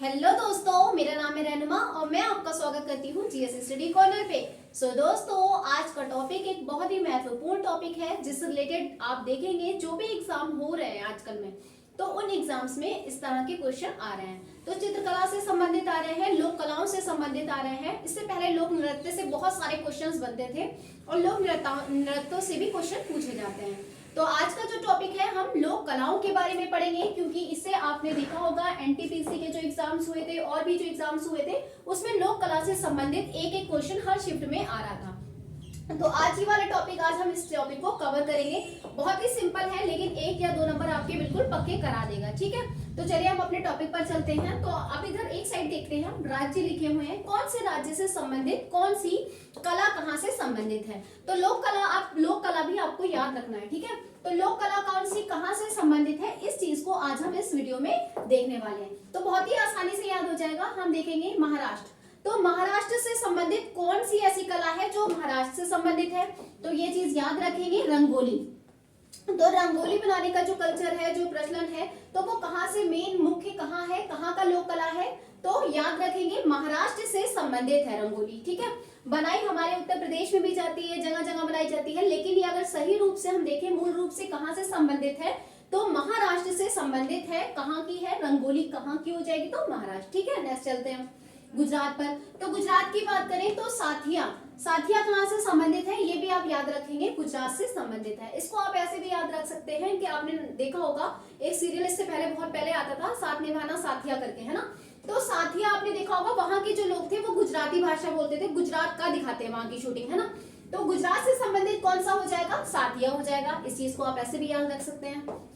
Hello दोस्तों, मेरा नाम है रहनुमा और मैं आपका स्वागत करती हूँ जीएस स्टडी कॉर्नर पे। दोस्तों, आज का टॉपिक एक बहुत ही महत्वपूर्ण टॉपिक है जिससे रिलेटेड आप देखेंगे जो भी एग्जाम हो रहे हैं आजकल में, तो उन एग्जाम्स में इस तरह के क्वेश्चन आ रहे हैं। तो चित्रकला से संबंधित आ रहे हैं, लोक कलाओं से संबंधित आ रहे हैं। इससे पहले लोक नृत्य से बहुत सारे क्वेश्चन बनते थे और लोक नृत्यों से भी क्वेश्चन पूछे जाते हैं। तो आज का जो टॉपिक है हम लोक कलाओं के बारे में पढ़ेंगे, क्योंकि इससे आपने देखा होगा एनटीपीसी के जो एग्जाम्स हुए थे और भी जो एग्जाम्स हुए थे उसमें लोक कला से संबंधित एक एक क्वेश्चन हर शिफ्ट में आ रहा था। तो आज ही वाला टॉपिक, आज हम इस टॉपिक को कवर करेंगे। बहुत ही सिंपल है लेकिन 1 या 2 नंबर आपके बिल्कुल पक्के करा देगा। ठीक है, तो चलिए हम अपने टॉपिक पर चलते हैं। तो आप इधर एक साइड देखते हैं, हम राज्य लिखे हुए हैं, कौन से राज्य से संबंधित कौन सी कला कहाँ से संबंधित है। तो लोक कला भी आपको याद रखना है। ठीक है, तो लोक कला कौन सी कहाँ से संबंधित है, इस चीज को आज हम इस वीडियो में देखने वाले हैं। तो बहुत ही आसानी से याद हो जाएगा। हम देखेंगे महाराष्ट्र। तो महाराष्ट्र से संबंधित कौन सी ऐसी कला है जो महाराष्ट्र से संबंधित है, तो ये चीज याद रखेंगे, रंगोली। तो रंगोली बनाने का जो कल्चर है, जो प्रचलन है, तो वो कहाँ से मेन मुख्य कहाँ है, कहाँ का लोक कला है, तो याद रखेंगे महाराष्ट्र से संबंधित है रंगोली। ठीक है, बनाई हमारे उत्तर प्रदेश में भी जाती है, जगह जगह बनाई जाती है, लेकिन ये अगर सही रूप से हम देखें, मूल रूप से कहाँ से संबंधित है, तो महाराष्ट्र से संबंधित है। कहाँ की है रंगोली, कहाँ की हो जाएगी, तो महाराष्ट्र। ठीक है, नेक्स्ट चलते हैं गुजरात पर। तो गुजरात की बात करें तो साथिया कहाँ से संबंधित है, ये भी आप याद रखेंगे, गुजरात से संबंधित है। इसको आप ऐसे भी याद रख सकते हैं कि आपने देखा होगा एक सीरियल इससे पहले बहुत पहले आता था, साथ निभाना साथिया करके, है ना। तो साथिया आपने देखा होगा, वहां के जो लोग थे वो गुजराती भाषा बोलते थे, गुजरात का दिखाते हैं वहां की शूटिंग, है ना। तो गुजरात से संबंधित कौन सा हो जाएगा, साथिया हो जाएगा। इस चीज को आप ऐसे भी याद रख सकते हैं।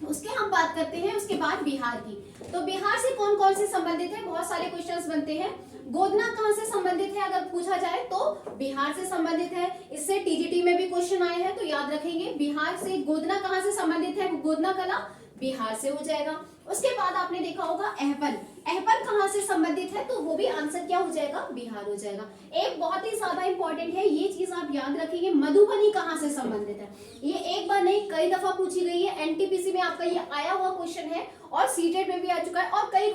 उसके हम बात करते हैं उसके बाद बिहार की। तो बिहार से कौन कौन से संबंधित है, बहुत सारे क्वेश्चंस बनते हैं। गोदना कहाँ से संबंधित है अगर पूछा जाए तो बिहार से संबंधित है। इससे टीजीटी में भी क्वेश्चन आए हैं, तो याद रखेंगे बिहार से। गोदना कहाँ से संबंधित है, गोदना कला बिहार से हो जाएगा। उसके बाद आपने देखा होगा अहपन कहाँ से संबंधित है, तो वो भी आंसर क्या हो जाएगा, बिहार हो जाएगा। एक बहुत ही ज्यादा इंपॉर्टेंट है, ये चीज आप याद रखेंगे, मधुबनी कहाँ से संबंधित है। ये एक बार नहीं कई दफा पूछी गई है, एनटीपीसी में आपका ये आया हुआ क्वेश्चन है और सीटेट में भी आ चुका है और कई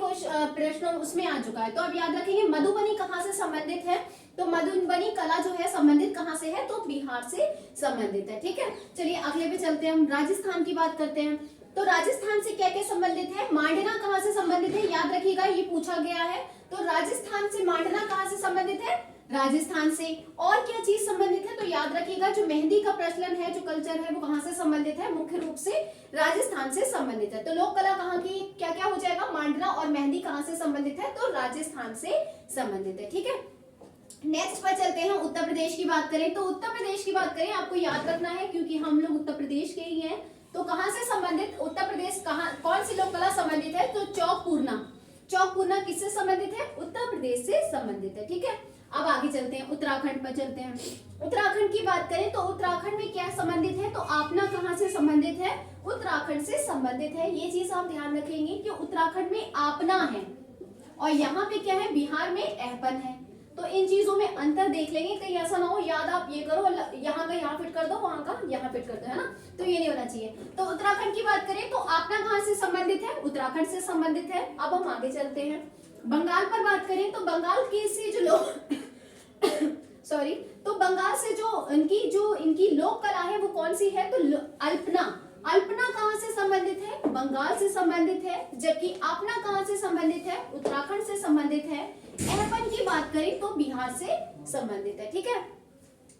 प्रश्न उसमें आ चुका है। तो आप याद रखेंगे मधुबनी कहाँ से संबंधित है, तो मधुबनी कला जो है संबंधित कहाँ से है, तो बिहार से संबंधित है। ठीक है, चलिए अगले पे चलते हैं, हम राजस्थान की बात करते हैं। तो राजस्थान से क्या क्या संबंधित है, मांडना कहाँ से संबंधित है, याद रखिएगा ये पूछा गया है। तो राजस्थान से मांडना कहाँ से संबंधित है, राजस्थान से। और क्या चीज संबंधित है, तो याद रखिएगा जो मेहंदी का प्रचलन है, जो कल्चर है, वो कहाँ से संबंधित है, मुख्य रूप से राजस्थान से संबंधित है। तो लोक कला कहाँ की क्या क्या हो जाएगा, मांडना और मेहंदी कहाँ से संबंधित है, तो राजस्थान से संबंधित है। ठीक है, नेक्स्ट पर चलते हैं, उत्तर प्रदेश की बात करें। तो उत्तर प्रदेश की बात करें, आपको याद रखना है क्योंकि हम लोग उत्तर प्रदेश के ही हैं। तो कहाँ से संबंधित, उत्तर प्रदेश कहाँ कौन सी लोक कला संबंधित है, तो चौक पूर्णा किससे संबंधित है, उत्तर प्रदेश से संबंधित है। ठीक है, अब आगे चलते हैं, उत्तराखंड पर चलते हैं। उत्तराखंड की बात करें तो उत्तराखंड में क्या संबंधित है, तो आपना कहाँ से संबंधित है, उत्तराखंड से संबंधित है। ये चीज आप ध्यान रखेंगे कि उत्तराखंड में आपना है और यहाँ पे क्या है, बिहार में अहपन है। तो इन चीजों में अंतर देख लेंगे, कहीं ऐसा ना हो याद आप ये करो, यहाँ का यहाँ फिट कर दो, वहां का यहाँ फिट कर दो, है ना। तो ये नहीं होना चाहिए। तो उत्तराखंड की बात करें तो आपना कहाँ से संबंधित है, उत्तराखंड से संबंधित है। अब हम आगे चलते हैं, बंगाल पर बात करें तो बंगाल के से जो लोग सॉरी, तो बंगाल से जो इनकी लोक कला है वो कौन सी है, तो अल्पना कहाँ से संबंधित है, बंगाल से संबंधित है। जबकि आपना कहाँ से संबंधित है, उत्तराखंड से संबंधित है। अहपन की बात करें तो बिहार से संबंधित है। ठीक है,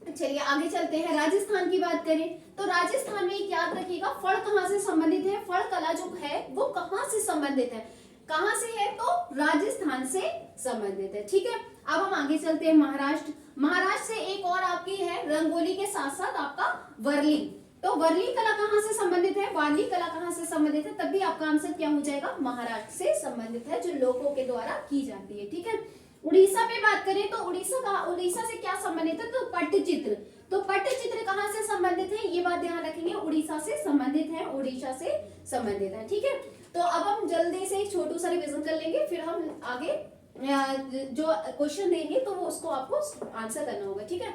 चलिए आगे चलते हैं, राजस्थान की बात करें तो राजस्थान में याद रखिएगा फड़ कहाँ से संबंधित है, फड़ कला जो है वो कहाँ से संबंधित है, कहाँ से है, तो राजस्थान से संबंधित है। ठीक है, अब हम आगे चलते हैं, महाराष्ट्र से एक और आपकी है रंगोली के साथ साथ आपका वर्ली। तो वर्ली कला कहाँ से संबंधित है, वारली कला कहाँ से संबंधित है, तब भी आपका आंसर क्या हो जाएगा, महाराष्ट्र से संबंधित है, जो लोगों के द्वारा की जाती है। ठीक है, उड़ीसा पे बात करें तो उड़ीसा से क्या संबंधित है, तो पट्टचित्र। तो पट्टचित्र कहाँ से संबंधित है, ये बात ध्यान रखेंगे, उड़ीसा से संबंधित है, उड़ीसा से संबंधित है। ठीक है, तो अब हम जल्दी से एक छोटू सा रिवीजन कर लेंगे, फिर हम आगे जो क्वेश्चन देंगे तो वो उसको आपको आंसर करना होगा। ठीक है,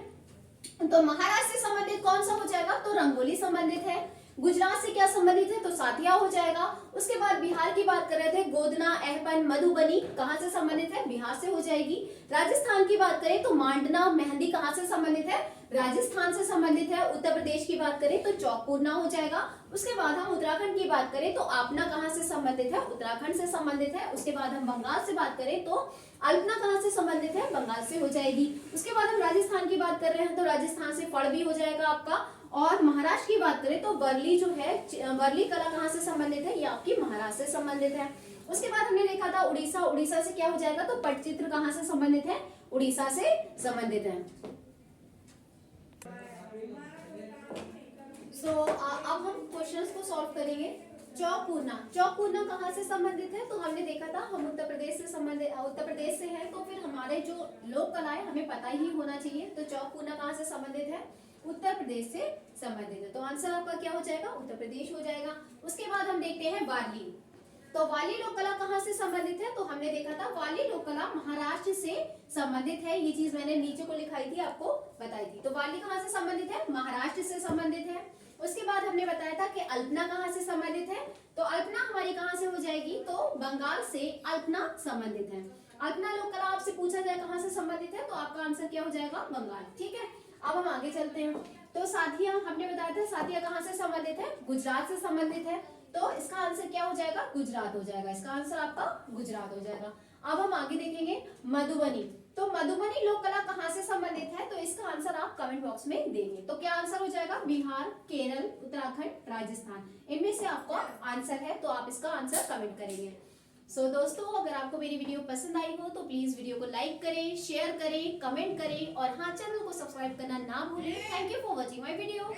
तो महाराष्ट्र से संबंधित कौन सा हो जाएगा, तो रंगोली संबंधित है। गुजरात से क्या संबंधित है, तो साथिया हो जाएगा। उसके बाद बिहार की बात कर रहे थे, गोदना, एहपन, मधुबनी कहाँ से संबंधित है? बिहार से हो जाएगी। राजस्थान की बात करें तो मांडना, मेहंदी कहाँ से संबंधित है? राजस्थान से संबंधित है। उत्तर प्रदेश की बात करें तो चौकपूरना हो जाएगा। उसके बाद हम उत्तराखंड की बात करें तो आपना कहाँ से संबंधित है? उत्तराखंड से संबंधित है। उसके बाद हम बंगाल से बात करें तो अल्पना कहाँ से संबंधित है? बंगाल से हो जाएगी। उसके बाद हम राजस्थान की बात कर रहे हैं तो राजस्थान से फड़ भी हो जाएगा आपका। और महाराष्ट्र की बात करें तो वर्ली जो है, वर्ली कला कहाँ से संबंधित है? ये आपकी महाराष्ट्र से संबंधित है। उसके बाद हमने देखा था उड़ीसा, उड़ीसा से क्या हो जाएगा? तो पटचित्र कहाँ से संबंधित है? उड़ीसा से संबंधित है। अब हम क्वेश्चंस को सॉल्व करेंगे। चौकपूरना, चौकपूरना कहाँ से संबंधित है? तो हमने देखा था हम उत्तर प्रदेश से संबंधित, उत्तर प्रदेश से है तो फिर हमारे जो लोक कला है हमें पता ही होना चाहिए। तो चौकपूरना कहाँ से संबंधित है? उत्तर प्रदेश से संबंधित है। तो आंसर आपका क्या हो जाएगा? उत्तर प्रदेश हो जाएगा। उसके बाद हम देखते हैं वारली। तो वाली लोक कला कहाँ से संबंधित है? तो हमने देखा था वाली लोक कला महाराष्ट्र से संबंधित है। ये चीज मैंने नीचे को लिखाई थी, आपको बताई थी। तो वाली कहाँ से संबंधित है? महाराष्ट्र से संबंधित है। उसके बाद हमने बताया था कि अल्पना कहाँ से संबंधित है? तो अल्पना हमारी कहाँ से हो जाएगी? तो बंगाल से अल्पना संबंधित है। अल्पना लोक कला आपसे पूछा जाए कहाँ से संबंधित है तो आपका आंसर क्या हो जाएगा? बंगाल। ठीक है, अब हम आगे चलते हैं। तो साथिया हमने बताया था, साथिया कहाँ से संबंधित है? गुजरात से संबंधित है। तो इसका आंसर क्या हो जाएगा? गुजरात हो जाएगा। इसका आंसर आपका गुजरात हो जाएगा। अब हम आगे देखेंगे मधुबनी। तो मधुबनी लोक कला कहाँ से संबंधित है? तो इसका आंसर आप कमेंट बॉक्स में देंगे। तो क्या आंसर हो जाएगा? बिहार, केरल, उत्तराखंड, राजस्थान, इनमें से आपका आंसर है। तो आप इसका आंसर कमेंट करेंगे। दोस्तों, अगर आपको मेरी वीडियो पसंद आई हो तो प्लीज वीडियो को लाइक करें, शेयर करें, कमेंट करें और हाँ, चैनल को सब्सक्राइब करना ना भूलें। Thank you for watching my video.